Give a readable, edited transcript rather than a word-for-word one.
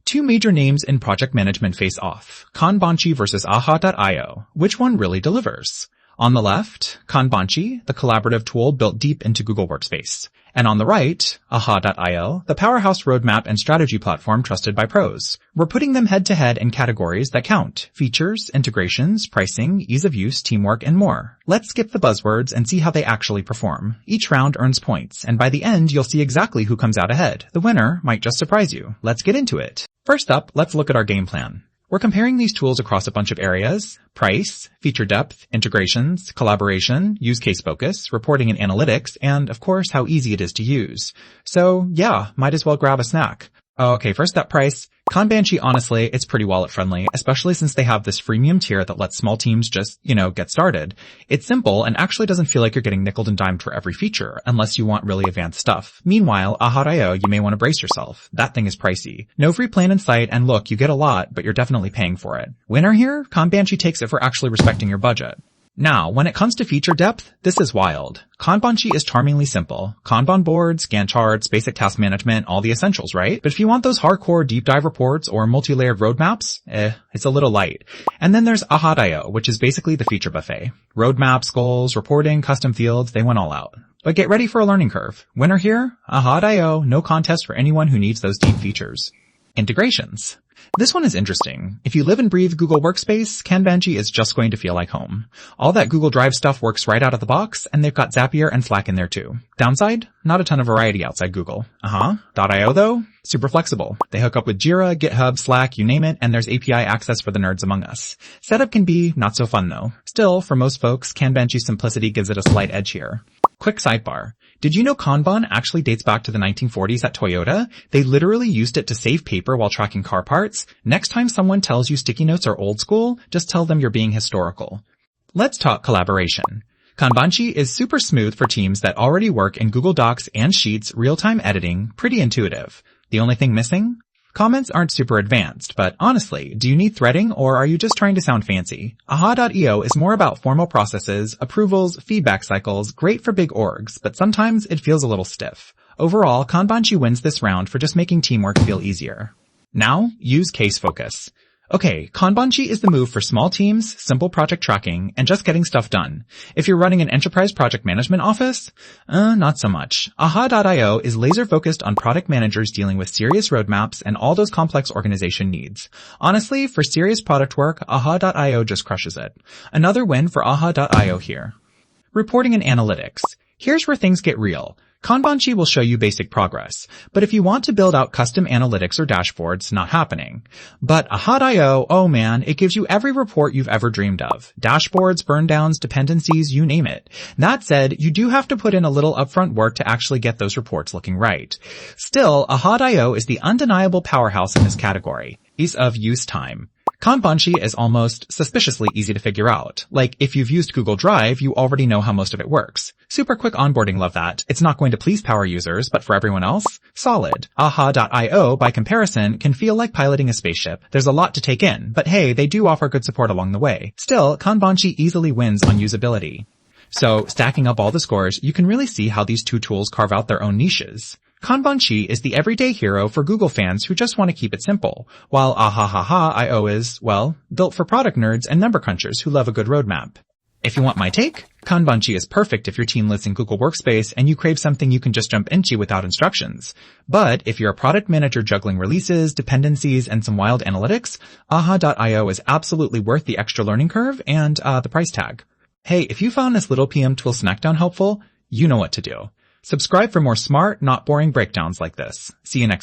Two major names in project management face off. Kanbanchi versus aha.io. Which one really delivers? On the left, Kanbanchi, the collaborative tool built deep into Google Workspace. And on the right, aha.io, the powerhouse roadmap and strategy platform trusted by pros. We're putting them head-to-head in categories that count: features, integrations, pricing, ease of use, teamwork, and more. Let's skip the buzzwords and see how they actually perform. Each round earns points, and by the end you'll see exactly who comes out ahead. The winner might just surprise you. Let's get into it. First up, let's look at our game plan. We're comparing these tools across a bunch of areas: price, feature depth, integrations, collaboration, use case focus, reporting and analytics, and of course how easy it is to use. So yeah, might as well grab a snack. Okay, first up, price. Kanbanchi, honestly, it's pretty wallet friendly, especially since they have this freemium tier that lets small teams just, get started. It's simple and actually doesn't feel like you're getting nickeled and dimed for every feature, unless you want really advanced stuff. Meanwhile, aha.io, you may want to brace yourself. That thing is pricey. No free plan in sight, and look, you get a lot, but you're definitely paying for it. Winner here? Kanbanchi takes it for actually respecting your budget. Now, when it comes to feature depth, this is wild. Kanbanchi is charmingly simple. Kanban boards, Gantt charts, basic task management, all the essentials, right? But if you want those hardcore deep dive reports or multi-layered roadmaps, it's a little light. And then there's aha.io, which is basically the feature buffet. Roadmaps, goals, reporting, custom fields, they went all out. But get ready for a learning curve. Winner here? aha.io, no contest for anyone who needs those deep features. Integrations. This one is interesting. If you live and breathe Google Workspace, Kanbanchi is just going to feel like home. All that Google Drive stuff works right out of the box, and they've got Zapier and Slack in there too. Downside? Not a ton of variety outside Google. .io though? Super flexible. They hook up with Jira, GitHub, Slack, you name it, and there's API access for the nerds among us. Setup can be not so fun though. Still, for most folks, Kanbanchi's simplicity gives it a slight edge here. Quick sidebar. Did you know Kanban actually dates back to the 1940s at Toyota? They literally used it to save paper while tracking car parts. Next time someone tells you sticky notes are old school, just tell them you're being historical. Let's talk collaboration. Kanbanchi is super smooth for teams that already work in Google Docs and Sheets, real-time editing, pretty intuitive. The only thing missing? Comments aren't super advanced, but honestly, do you need threading or are you just trying to sound fancy? aha.io is more about formal processes, approvals, feedback cycles, great for big orgs, but sometimes it feels a little stiff. Overall, Kanbanchi wins this round for just making teamwork feel easier. Now, use case focus. Okay, Kanbanchi is the move for small teams, simple project tracking, and just getting stuff done. If you're running an enterprise project management office, not so much. aha.io is laser focused on product managers dealing with serious roadmaps and all those complex organization needs. Honestly, for serious product work, aha.io just crushes it. Another win for aha.io here. Reporting and analytics. Here's where things get real. Kanbanchi will show you basic progress, but if you want to build out custom analytics or dashboards, not happening. But aha.io, oh man, it gives you every report you've ever dreamed of. Dashboards, burndowns, dependencies, you name it. That said, you do have to put in a little upfront work to actually get those reports looking right. Still, aha.io is the undeniable powerhouse in this category. Ease of use time. Kanbanchi is almost suspiciously easy to figure out. Like, if you've used Google Drive, you already know how most of it works. Super quick onboarding, love that. It's not going to please power users, but for everyone else, solid. aha.io, by comparison, can feel like piloting a spaceship. There's a lot to take in, but hey, they do offer good support along the way. Still, Kanbanchi easily wins on usability. So, stacking up all the scores, you can really see how these two tools carve out their own niches. Kanbanchi is the everyday hero for Google fans who just want to keep it simple, while aha.io is, well, built for product nerds and number crunchers who love a good roadmap. If you want my take, Kanbanchi is perfect if your team lives in Google Workspace and you crave something you can just jump into without instructions. But if you're a product manager juggling releases, dependencies, and some wild analytics, aha.io is absolutely worth the extra learning curve and the price tag. Hey, if you found this little PM tool snackdown helpful, you know what to do. Subscribe for more smart, not boring breakdowns like this. See you next time.